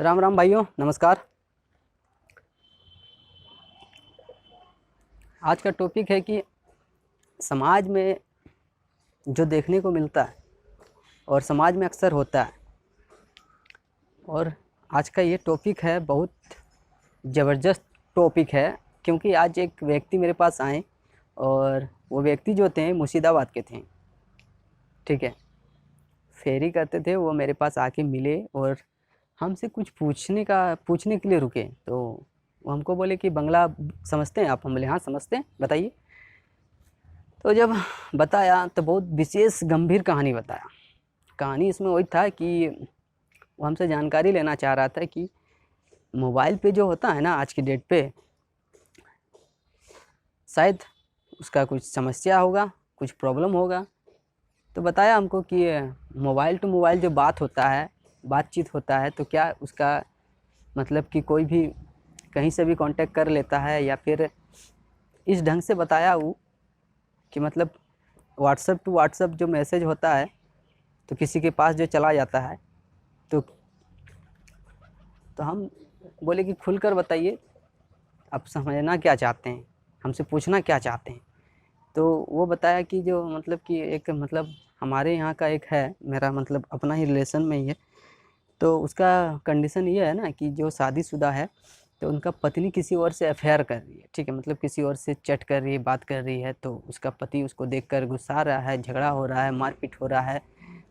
राम राम भाइयों, नमस्कार। आज का टॉपिक है कि समाज में जो देखने को मिलता है और समाज में अक्सर होता है। और आज का ये टॉपिक है, बहुत ज़बरदस्त टॉपिक है, क्योंकि आज एक व्यक्ति मेरे पास आए और वो व्यक्ति जो थे मुर्शिदाबाद के थे। ठीक है, फेरी करते थे, वो मेरे पास आके मिले और हमसे कुछ पूछने के लिए रुके। तो वो हमको बोले कि बंगला समझते हैं आप? हम बोले हाँ समझते हैं, बताइए। तो जब बताया तो बहुत विशेष गंभीर कहानी बताया। कहानी इसमें वही था कि वो हमसे जानकारी लेना चाह रहा था कि मोबाइल पे जो होता है ना आज की डेट पे, शायद उसका कुछ समस्या होगा, कुछ प्रॉब्लम होगा। तो बताया हमको कि मोबाइल टू मोबाइल जो बातचीत होता है, तो क्या उसका मतलब कि कोई भी कहीं से भी कांटेक्ट कर लेता है, या फिर इस ढंग से बताया वो कि मतलब व्हाट्सएप टू व्हाट्सएप जो मैसेज होता है तो किसी के पास जो चला जाता है। तो हम बोले कि खुलकर बताइए, आप समझना क्या चाहते हैं, हमसे पूछना क्या चाहते हैं। तो वो बताया कि जो मतलब कि एक मतलब हमारे यहाँ का एक है, मेरा मतलब अपना ही रिलेशन में ही है। तो उसका कंडीशन ये है ना कि जो शादीशुदा है, तो उनका पत्नी किसी और से अफेयर कर रही है। ठीक है, मतलब किसी और से चैट कर रही है, बात कर रही है। तो उसका पति उसको देखकर गुस्सा रहा है, झगड़ा हो रहा है, मारपीट हो रहा है,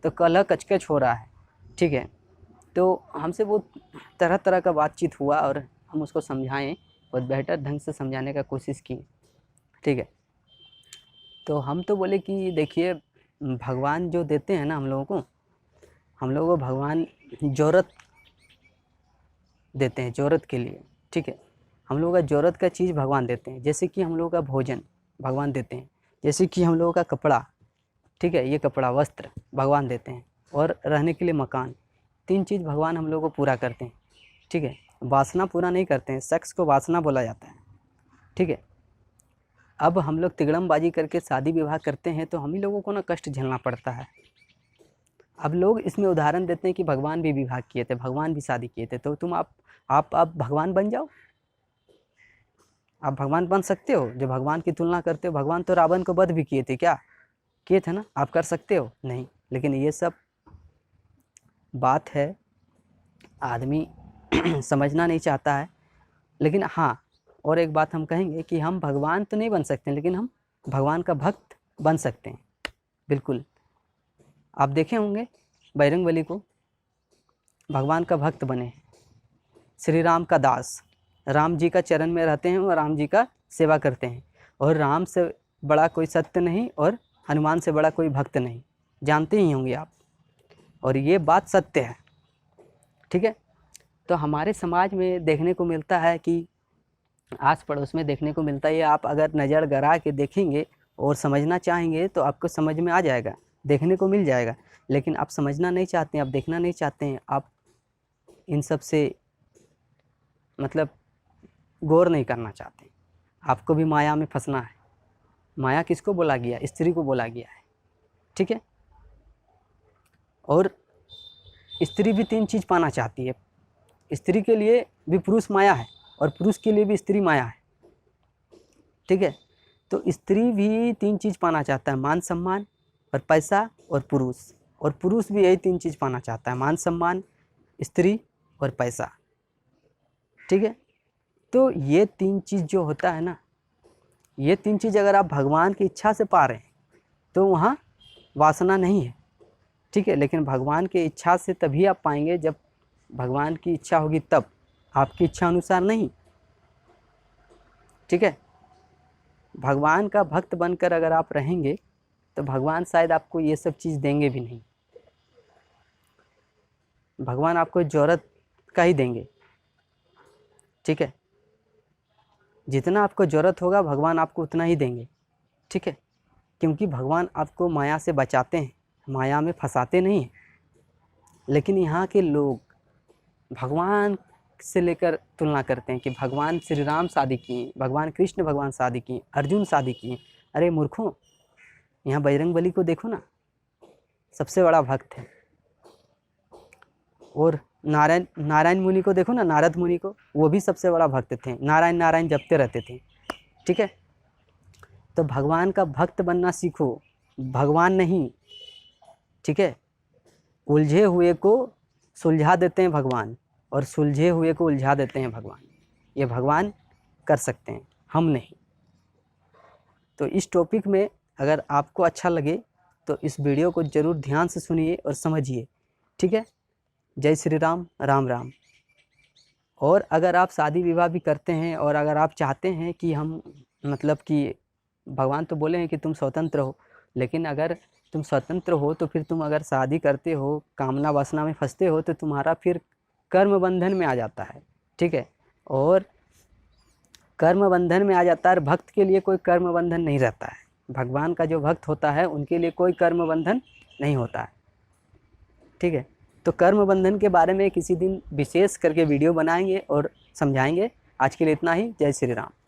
तो कलह कचकच हो रहा है। ठीक है, तो हमसे वो तरह तरह का बातचीत हुआ और हम उसको समझाएं और बेहतर ढंग से समझाने का कोशिश की। ठीक है, तो हम तो बोले कि देखिए, भगवान जो देते हैं ना हम लोगों को भगवान ज़रूरत देते हैं, ज़रूरत के लिए। ठीक है, हम लोगों का ज़रूरत का चीज़ भगवान देते हैं। जैसे कि हम लोगों का भोजन भगवान देते हैं, जैसे कि हम लोगों का कपड़ा, ठीक है, ये कपड़ा वस्त्र भगवान देते हैं, और रहने के लिए मकान। 3 चीज़ भगवान हम लोगों को पूरा करते हैं। ठीक है, वासना पूरा नहीं करते हैं, सेक्स को वासना बोला जाता है। ठीक है, अब हम लोग तिगड़मबाजी करके शादी विवाह करते हैं, तो हम ही लोगों को ना कष्ट झेलना पड़ता है। अब लोग इसमें उदाहरण देते हैं कि भगवान भी विवाह किए थे, भगवान भी शादी किए थे, तो तुम आप भगवान बन जाओ। आप भगवान बन सकते हो? जो भगवान की तुलना करते हो, भगवान तो रावण को वध भी किए थे, क्या किए थे ना? आप कर सकते हो? नहीं। लेकिन ये सब बात है, आदमी समझना नहीं चाहता है। लेकिन हाँ, और एक बात हम कहेंगे कि हम भगवान तो नहीं बन सकते, लेकिन हम भगवान का भक्त बन सकते हैं। बिल्कुल, आप देखे होंगे बजरंगबली को, भगवान का भक्त बने, श्री राम का दास, राम जी का चरण में रहते हैं और राम जी का सेवा करते हैं। और राम से बड़ा कोई सत्य नहीं और हनुमान से बड़ा कोई भक्त नहीं, जानते ही होंगे आप, और ये बात सत्य है। ठीक है, तो हमारे समाज में देखने को मिलता है कि आस पड़ोस में देखने को मिलता है। आप अगर नज़र गड़ा के देखेंगे और समझना चाहेंगे तो आपको समझ में आ जाएगा, देखने को मिल जाएगा। लेकिन आप समझना नहीं चाहते हैं, आप देखना नहीं चाहते हैं, आप इन सब से मतलब गौर नहीं करना चाहते। आपको भी माया में फंसना है। माया किसको बोला गया? स्त्री को बोला गया है। ठीक है, और स्त्री भी 3 चीज़ पाना चाहती है। स्त्री के लिए भी पुरुष माया है और पुरुष के लिए भी स्त्री माया है। ठीक है, तो स्त्री भी 3 चीज़ पाना चाहता है, मान सम्मान और पैसा और पुरुष। और पुरुष भी यही 3 चीज़ पाना चाहता है, मान सम्मान, स्त्री और पैसा। ठीक है, तो ये 3 चीज़ जो होता है ना, ये 3 चीज़ अगर आप भगवान की इच्छा से पा रहे हैं तो वहाँ वासना नहीं है। ठीक है, लेकिन भगवान की इच्छा से तभी आप पाएंगे जब भगवान की इच्छा होगी, तब, आपकी इच्छा अनुसार नहीं। ठीक है, भगवान का भक्त बनकर अगर आप रहेंगे तो भगवान शायद आपको ये सब चीज़ देंगे भी नहीं। भगवान आपको ज़रूरत का ही देंगे। ठीक है, जितना आपको ज़रूरत होगा भगवान आपको उतना ही देंगे। ठीक है, क्योंकि भगवान आपको माया से बचाते हैं, माया में फंसाते नहीं हैं। लेकिन यहाँ के लोग भगवान से लेकर तुलना करते हैं कि भगवान श्री राम शादी किए, भगवान कृष्ण भगवान शादी किए, अर्जुन शादी किए। अरे मूर्खों, यहाँ बजरंगबली को देखो ना, सबसे बड़ा भक्त है। और नारायण नारायण मुनि को देखो ना, नारद मुनि को, वो भी सबसे बड़ा भक्त थे, नारायण नारायण जपते रहते थे। ठीक है, तो भगवान का भक्त बनना सीखो, भगवान नहीं। ठीक है, उलझे हुए को सुलझा देते हैं भगवान, और सुलझे हुए को उलझा देते हैं भगवान। ये भगवान कर सकते हैं, हम नहीं। तो इस टॉपिक में अगर आपको अच्छा लगे तो इस वीडियो को ज़रूर ध्यान से सुनिए और समझिए। ठीक है, जय श्री राम, राम राम। और अगर आप शादी विवाह भी करते हैं और अगर आप चाहते हैं कि हम मतलब कि भगवान तो बोले हैं कि तुम स्वतंत्र हो, लेकिन अगर तुम स्वतंत्र हो तो फिर तुम अगर शादी करते हो, कामना वासना में फंसते हो, तो तुम्हारा फिर कर्म बंधन में आ जाता है। ठीक है, और कर्म बंधन में आ जाता है। भक्त के लिए कोई कर्म बंधन नहीं रहता है। भगवान का जो भक्त होता है उनके लिए कोई कर्म बंधन नहीं होता है। ठीक है, तो कर्म बंधन के बारे में किसी दिन विशेष करके वीडियो बनाएंगे और समझाएंगे। आज के लिए इतना ही। जय श्री राम।